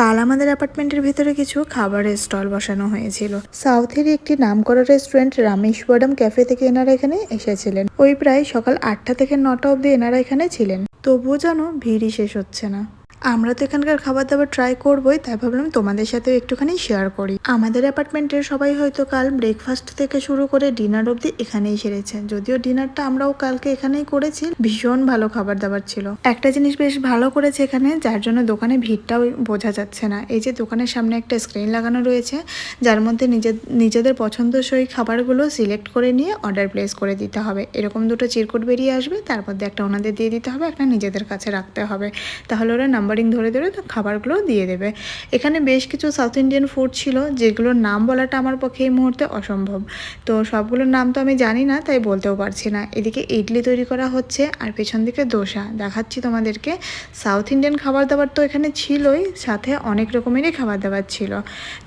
কাল আমাদের অ্যাপার্টমেন্টের ভিতরে কিছু খাবারের স্টল বসানো হয়েছিল। সাউথেরই একটি নামকরা রেস্টুরেন্ট রামেশ্বরম ক্যাফে থেকে এনারা এখানে এসেছিলেন। ওই প্রায় সকাল 8টা থেকে 9টা অবধি এনারা এখানে ছিলেন, তবুও যেন ভিড়ই শেষ হচ্ছে না। আমরা তো এখানকার খাবার দাবার ট্রাই করবোই, তাই ভাবলাম তোমাদের সাথেও একটুখানি শেয়ার করি। আমাদের অ্যাপার্টমেন্টের সবাই হয়তো কাল ব্রেকফাস্ট থেকে শুরু করে ডিনার অবধি এখানেই সেরেছে। যদিও ডিনারটা আমরাও কালকে এখানেই করেছি, ভীষণ ভালো খাবার দাবার ছিল। একটা জিনিস বেশ ভালো করেছে এখানে, যার জন্য দোকানে ভিড়টাও বোঝা যাচ্ছে না। এই যে দোকানের সামনে একটা স্ক্রিন লাগানো রয়েছে, যার মধ্যে নিজেদের পছন্দসই খাবারগুলো সিলেক্ট করে নিয়ে অর্ডার প্লেস করে দিতে হবে। এরকম দুটো চিরকুট বেরিয়ে আসবে, তার মধ্যে একটা ওনাদের দিয়ে দিতে হবে, একটা নিজেদের কাছে রাখতে হবে। তাহলে ওরা নাম্বারিং ধরে ধরে খাবারগুলো দিয়ে দেবে। এখানে বেশ কিছু সাউথ ইন্ডিয়ান ফুড ছিল, যেগুলোর নাম বলাটা আমার পক্ষে এই মুহূর্তে অসম্ভব। তো সবগুলোর নাম তো আমি জানি না, তাই বলতেও পারছি না। এদিকে ইডলি তৈরি করা হচ্ছে, আর পেছন দিকে দোসা দেখাচ্ছি তোমাদেরকে। সাউথ ইন্ডিয়ান খাবার দাবার তো এখানে ছিলই, সাথে অনেক রকমেরই খাবার দাবার ছিল।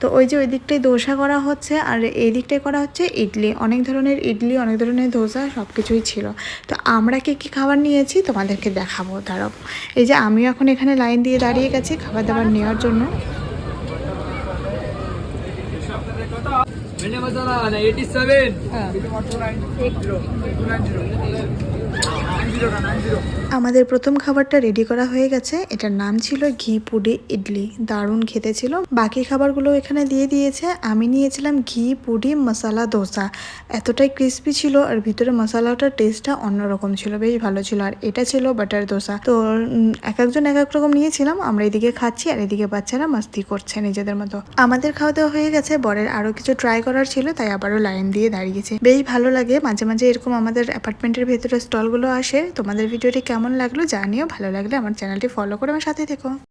তো ওই যে ওই দিকটাই দোসা করা হচ্ছে, আর এই দিকটায় করা হচ্ছে ইডলি। অনেক ধরনের ইডলি, অনেক ধরনের দোসা, সব কিছুই ছিল। তো আমরা কি কি খাবার নিয়েছি তোমাদেরকে দেখাবো, দাঁড়াও। এই যে আমিও এখন এখানে লাইন দিয়ে দাঁড়িয়ে গেছি খাবার দাবার নেওয়ার জন্য। আমাদের প্রথম খাবারটা রেডি করা হয়ে গেছে। এটার নাম ছিল ঘি পুডি ইডলি, দারুণ খেতে ছিল। বাকি খাবারগুলো এখানে দিয়ে দিয়েছে। আমি নিয়েছিলাম ঘি পুডি মশলা দোসা, এতটাই ক্রিস্পি ছিল, আর ভিতরে মশলাটার টেস্টটা অন্যরকম ছিল, বেশ ভালো ছিল। আর এটা ছিল বাটার দোসা। তো এক একজন এক এক রকম নিয়েছিলাম। আমরা এদিকে খাচ্ছি, আর এদিকে বাচ্চারা মাস্তি করছে নিজেদের মতো। আমাদের খাওয়া দাওয়া হয়ে গেছে, বরের আরো কিছু ট্রাই করার ছিল, তাই আবারও লাইন দিয়ে দাঁড়িয়েছে। বেশ ভালো লাগে মাঝে মাঝে এরকম আমাদের অ্যাপার্টমেন্টের ভেতরে স্টলগুলো আসে। তোমাদের ভিডিওটি কেমন লাগলো জানিও, ভালো লাগলে আমার চ্যানেলটি ফলো করে আমার সাথে থেকো।